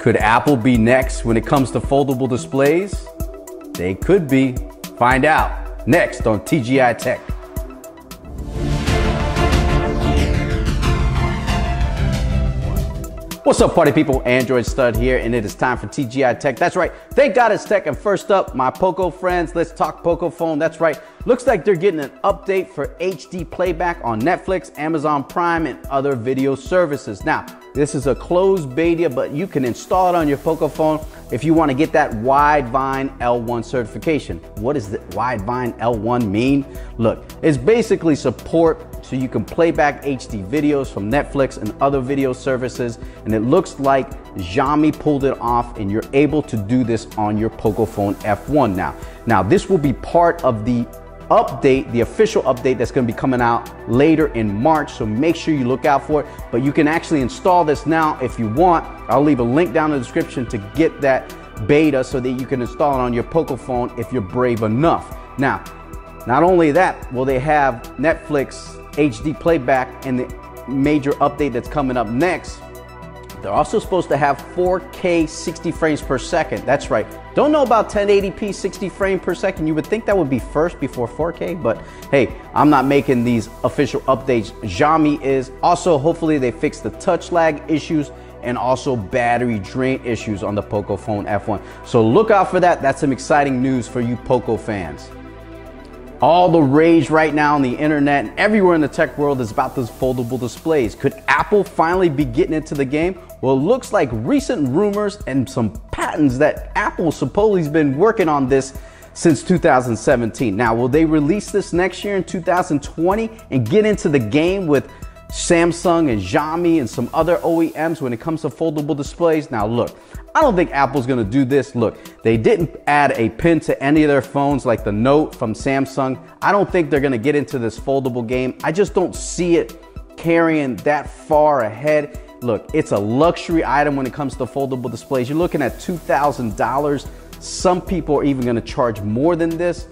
Could Apple be next when it comes to foldable displays? They could be. Find out next on TGiTECH. What's up, party people? Android Stud here, and it is time for TGiTECH. That's right, thank God it's tech. And first up, my Poco friends, let's talk Pocophone. That's right, looks like they're getting an update for HD playback on Netflix, Amazon Prime, and other video services. Now, this is a closed beta, but you can install it on your Pocophone if you want to get that Widevine L1 certification. What does the Widevine L1 mean? Look, it's basically support so you can play back HD videos from Netflix and other video services, and it looks like Xiaomi pulled it off, and you're able to do this on your Pocophone F1 now. Now, this will be part of the update, the official update that's going to be coming out later in March, so make sure you look out for it. But you can actually install this now if you want. I'll leave a link down in the description to get that beta so that you can install it on your Pocophone if you're brave enough. Now, not only that, will they have Netflix HD playback and the major update that's coming up next. They're also supposed to have 4K 60 frames per second. That's right. Don't know about 1080p 60 frames per second. You would think that would be first before 4K, but hey, I'm not making these official updates. Xiaomi is. Also, hopefully they fix the touch lag issues and also battery drain issues on the Pocophone F1. So look out for that. That's some exciting news for you Poco fans. All the rage right now on the internet and everywhere in the tech world is about those foldable displays. Could Apple finally be getting into the game? Well, it looks like recent rumors and some patents that Apple supposedly has been working on this since 2017. Now, will they release this next year in 2020 and get into the game with Samsung and Xiaomi and some other OEMs when it comes to foldable displays? Now, look, I don't think Apple's gonna do this. Look, they didn't add a pin to any of their phones like the Note from Samsung. I don't think they're gonna get into this foldable game. I just don't see it carrying that far ahead. Look, it's a luxury item when it comes to foldable displays. You're looking at $2,000. Some people are even gonna charge more than this.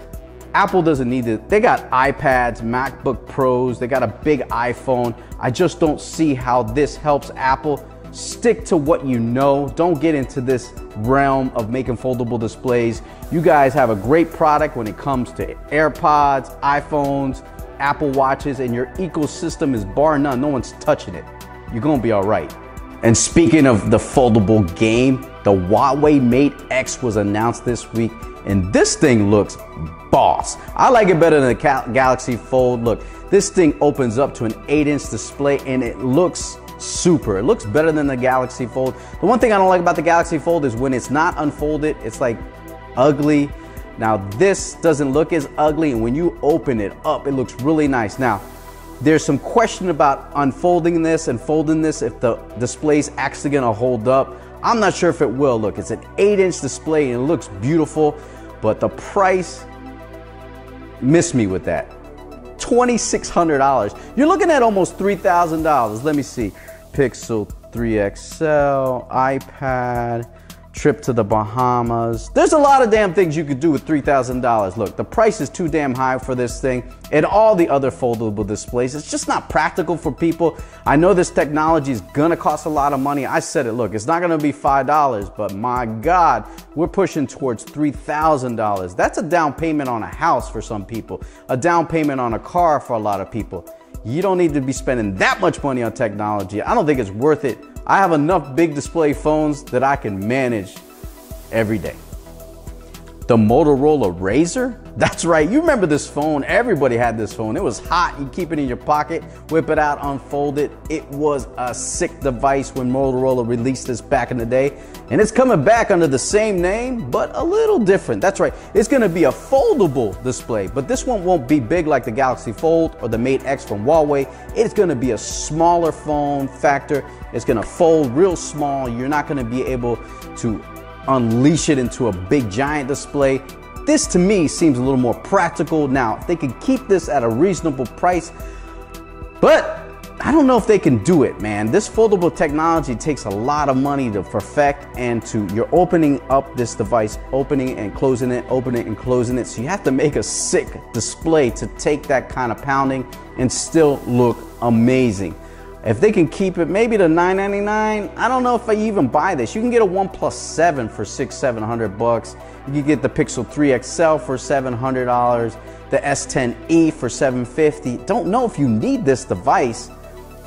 Apple doesn't need it. They got iPads, MacBook Pros, they got a big iPhone. I just don't see how this helps Apple. Stick to what you know. Don't get into this realm of making foldable displays. You guys have a great product when it comes to AirPods, iPhones, Apple Watches, and your ecosystem is bar none. No one's touching it. You're gonna be all right. And speaking of the foldable game, the Huawei Mate X was announced this week, and this thing looks boss. I like it better than the Galaxy Fold. Look, this thing opens up to an 8-inch display, and it looks super. It looks better than the Galaxy Fold. The one thing I don't like about the Galaxy Fold is when it's not unfolded, it's like ugly. Now this doesn't look as ugly, and when you open it up, it looks really nice. Now, there's some question about unfolding this and folding this, if the display's actually gonna hold up. I'm not sure if it will. Look, it's an 8-inch display and it looks beautiful, but the price, missed me with that. $2,600. You're looking at almost $3,000. Let me see. Pixel 3 XL, iPad, trip to the Bahamas. There's a lot of damn things you could do with $3,000. Look, the price is too damn high for this thing and all the other foldable displays. It's just not practical for people. I know this technology is gonna cost a lot of money. I said it, look, it's not gonna be $5, but my God, we're pushing towards $3,000. That's a down payment on a house for some people, a down payment on a car for a lot of people. You don't need to be spending that much money on technology. I don't think it's worth it. I have enough big display phones that I can manage every day. The Motorola Razr? That's right, you remember this phone. Everybody had this phone. It was hot. You keep it in your pocket, whip it out, unfold it. It was a sick device when Motorola released this back in the day. And it's coming back under the same name, but a little different. That's right, it's gonna be a foldable display, but this one won't be big like the Galaxy Fold or the Mate X from Huawei. It's gonna be a smaller phone factor. It's gonna fold real small. You're not gonna be able to unleash it into a big giant display. This to me seems a little more practical. Now, if they could keep this at a reasonable price, but I don't know if they can do it, man. This foldable technology takes a lot of money to perfect, and you're opening up this device, opening and closing it, opening and closing it. So you have to make a sick display to take that kind of pounding and still look amazing. If they can keep it maybe to $999, I don't know if I even buy this. You can get a OnePlus 7 for $600-700 bucks. You can get the Pixel 3 XL for $700, the S10e for $750. Don't know if you need this device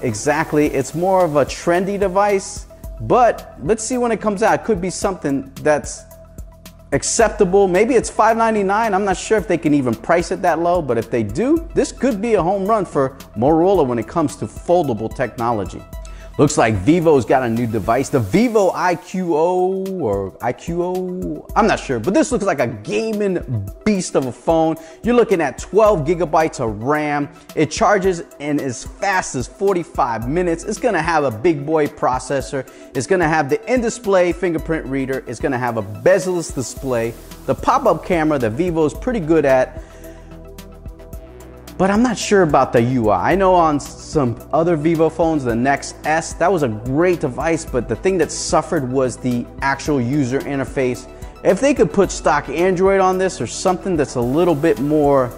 exactly. It's more of a trendy device, but let's see when it comes out. It could be something that's acceptable. Maybe it's $599. I'm not sure if they can even price it that low, but if they do, this could be a home run for Motorola when it comes to foldable technology. Looks like Vivo's got a new device, the Vivo iQOO or iQOO, I'm not sure, but this looks like a gaming beast of a phone. You're looking at 12 gigabytes of RAM. It charges in as fast as 45 minutes. It's gonna have a big boy processor. It's gonna have the in-display fingerprint reader. It's gonna have a bezel-less display. The pop-up camera that Vivo is pretty good at, but I'm not sure about the UI. I know on some other Vivo phones, the Next S, that was a great device, but the thing that suffered was the actual user interface. If they could put stock Android on this or something that's a little bit more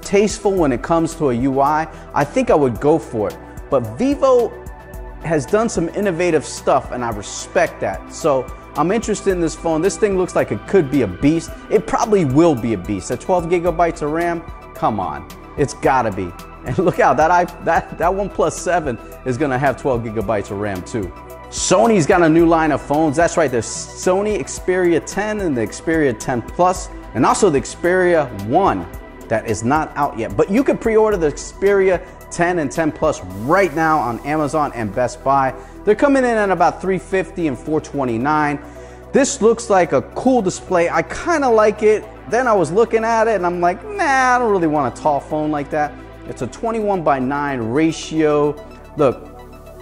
tasteful when it comes to a UI, I think I would go for it. But Vivo has done some innovative stuff and I respect that. So I'm interested in this phone. This thing looks like it could be a beast. It probably will be a beast. At 12 gigabytes of RAM, come on. It's gotta be. And look out, that OnePlus 7 is gonna have 12 gigabytes of RAM too. Sony's got a new line of phones. That's right, there's Sony Xperia 10 and the Xperia 10 Plus, and also the Xperia 1 that is not out yet. But you can pre-order the Xperia 10 and 10 Plus right now on Amazon and Best Buy. They're coming in at about $350 and $429. This looks like a cool display. I kind of like it. Then I was looking at it and I'm like, nah, I don't really want a tall phone like that. It's a 21:9 ratio. Look,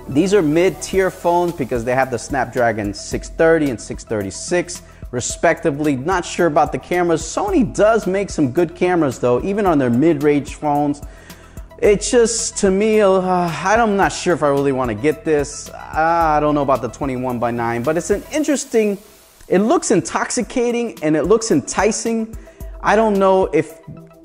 these are mid-tier phones because they have the Snapdragon 630 and 636 respectively. Not sure about the cameras. Sony does make some good cameras though, even on their mid-range phones. It's just, to me, I'm not sure if I really want to get this. I don't know about the 21:9, but it's an interesting, it looks intoxicating and it looks enticing. I don't know if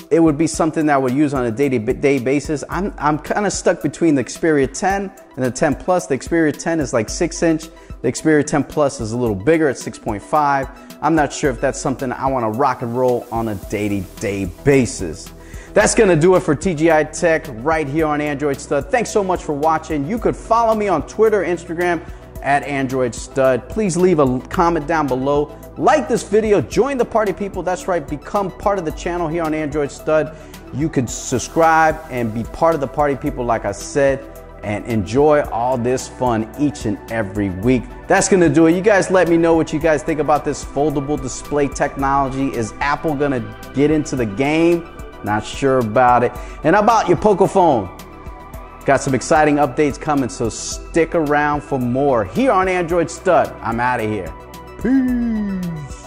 it would be something that I would use on a day-to-day basis. I'm kind of stuck between the Xperia 10 and the 10 Plus. The Xperia 10 is like 6-inch. The Xperia 10 Plus is a little bigger at 6.5. I'm not sure if that's something I want to rock and roll on a day-to-day basis. That's going to do it for TGiTECH right here on Android Stud. Thanks so much for watching. You could follow me on Twitter, Instagram, at Android Stud. Please leave a comment down below. Like this video, join the party people. That's right, become part of the channel here on Android Stud. You can subscribe and be part of the party people like I said, and enjoy all this fun each and every week. That's gonna do it. You guys let me know what you guys think about this foldable display technology. Is Apple gonna get into the game? Not sure about it. And how about your Pocophone? Got some exciting updates coming, so stick around for more here on Android Stud. I'm out of here. Peace.